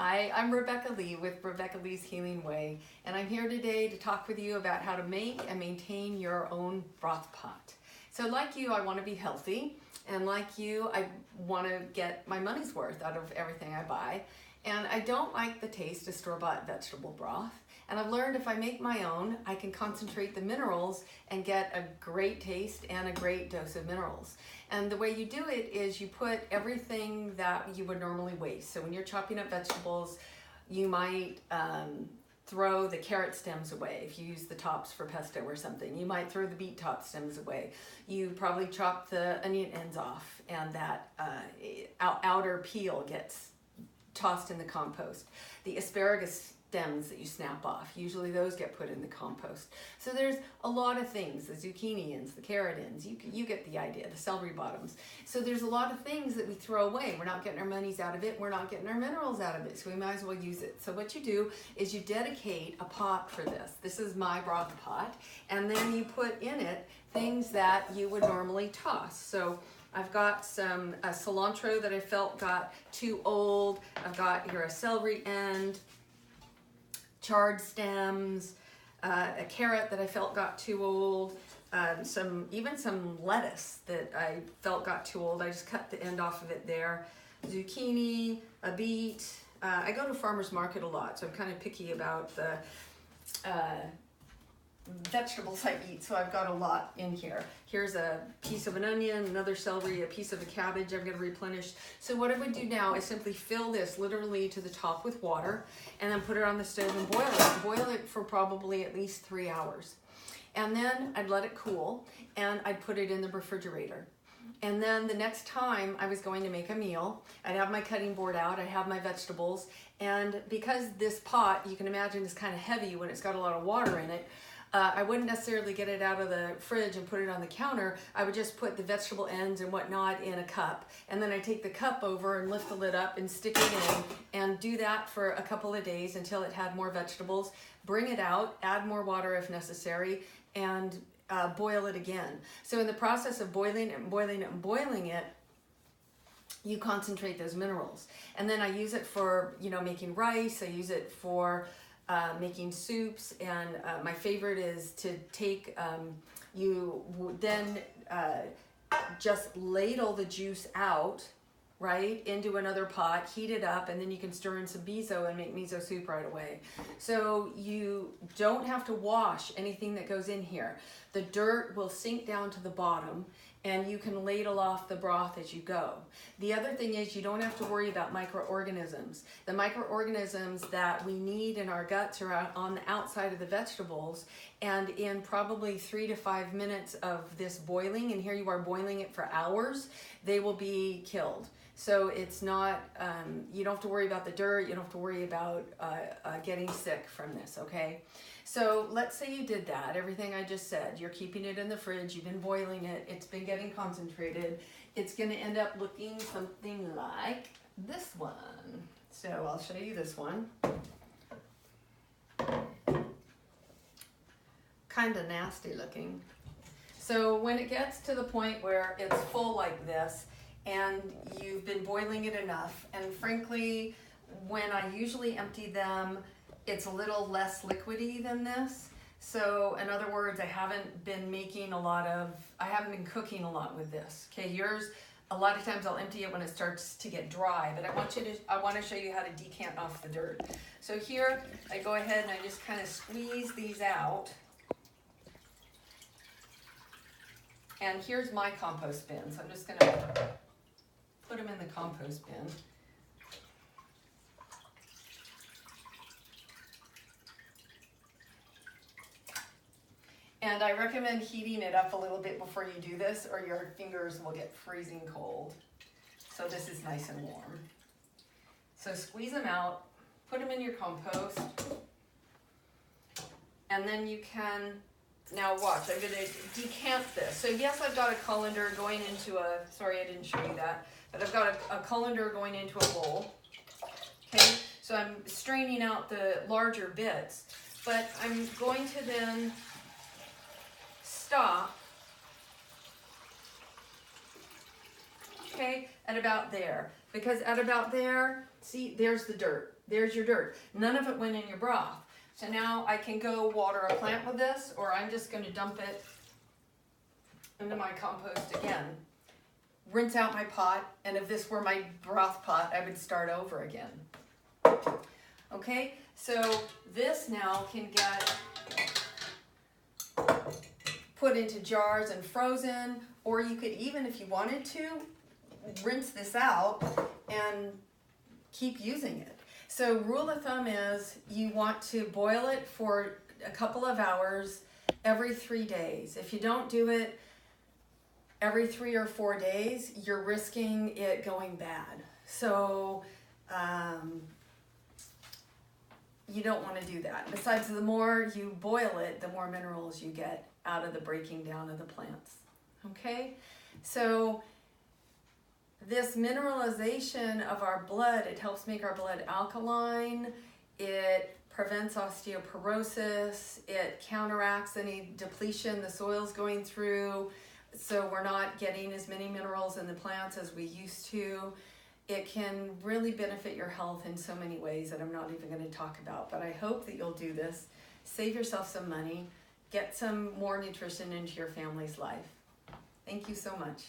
Hi, I'm Rebecca Lee with Rebecca Lee's Healing Way, and I'm here today to talk with you about how to make and maintain your own broth pot. So like you, I want to be healthy, and like you, I want to get my money's worth out of everything I buy, and I don't like the taste of store-bought vegetable broth. And I've learned if I make my own, I can concentrate the minerals and get a great taste and a great dose of minerals. And the way you do it is you put everything that you would normally waste. So when you're chopping up vegetables, you might throw the carrot stems away if you use the tops for pesto or something. You might throw the beet top stems away. You probably chop the onion ends off, and that outer peel gets tossed in the compost. The asparagus stems that you snap off, usually those get put in the compost. So there's a lot of things, the zucchini ends, the carrot ends, you get the idea, the celery bottoms. So there's a lot of things that we throw away. We're not getting our monies out of it, we're not getting our minerals out of it, so we might as well use it. So what you do is you dedicate a pot for this. This is my broth pot, and then you put in it things that you would normally toss. So I've got some cilantro that I felt got too old. I've got here a celery end, charred stems, a carrot that I felt got too old, even some lettuce that I felt got too old. I just cut the end off of it there. Zucchini, a beet. I go to farmer's market a lot, so I'm kind of picky about the vegetables I eat, so I've got a lot in here. Here's a piece of an onion, another celery, a piece of a cabbage I'm going to replenish. So what I would do now is simply fill this literally to the top with water and then put it on the stove and boil it. Boil it for probably at least 3 hours. And then I'd let it cool and I'd put it in the refrigerator. And then the next time I was going to make a meal, I'd have my cutting board out, I'd have my vegetables, and because this pot, you can imagine, is kind of heavy when it's got a lot of water in it, I wouldn't necessarily get it out of the fridge and put it on the counter. I would just put the vegetable ends and whatnot in a cup, and then I take the cup over and lift the lid up and stick it in and do that for a couple of days until it had more vegetables. Bring it out, add more water if necessary, and boil it again. So in the process of boiling it and boiling it and boiling it, you concentrate those minerals. And then I use it for, making rice. I use it for making soups, and my favorite is to take, just ladle the juice out, right, into another pot, heat it up, and then you can stir in some miso and make miso soup right away. So you don't have to wash anything that goes in here. The dirt will sink down to the bottom, and you can ladle off the broth as you go. The other thing is you don't have to worry about microorganisms. The microorganisms that we need in our guts are on the outside of the vegetables, and in probably 3 to 5 minutes of this boiling, and here you are boiling it for hours, they will be killed. So it's not, you don't have to worry about the dirt, you don't have to worry about getting sick from this, okay? So let's say you did that, everything I just said, you're keeping it in the fridge, you've been boiling it, it's been getting concentrated, it's gonna end up looking something like this one. So I'll show you this one. Kind of nasty looking. So when it gets to the point where it's full like this, and you've been boiling it enough, and frankly, when I usually empty them, it's a little less liquidy than this. So in other words, I haven't been cooking a lot with this. Okay, yours, a lot of times I'll empty it when it starts to get dry, but I want to show you how to decant off the dirt. So here, I go ahead and I just kind of squeeze these out. And here's my compost bin, so I'm just gonna put them in the compost bin. And I recommend heating it up a little bit before you do this, or your fingers will get freezing cold. So this is nice and warm. So squeeze them out, put them in your compost, and then you can, now watch, I'm gonna decant this. So yes, I've got a colander going into sorry I didn't show you that, but I've got a colander going into a bowl. Okay, so I'm straining out the larger bits, but I'm going to then stop, okay, at about there, because at about there, See, there's the dirt. There's your dirt. None of it went in your broth. So now I can go water a plant with this, or I'm just going to dump it into my compost again. Rinse out my pot, and if this were my broth pot, I would start over again. Okay, so this now can get put into jars and frozen, or you could even, if you wanted to, rinse this out and keep using it. So rule of thumb is you want to boil it for a couple of hours every 3 days. If you don't do it every 3 or 4 days, you're risking it going bad. So you don't want to do that. Besides, the more you boil it, the more minerals you get out of the breaking down of the plants. Okay? So this mineralization of our blood, it helps make our blood alkaline. It prevents osteoporosis. It counteracts any depletion the soil's going through, so we're not getting as many minerals in the plants as we used to. It can really benefit your health in so many ways that I'm not even going to talk about, but I hope that you'll do this. Save yourself some money. Get some more nutrition into your family's life. Thank you so much.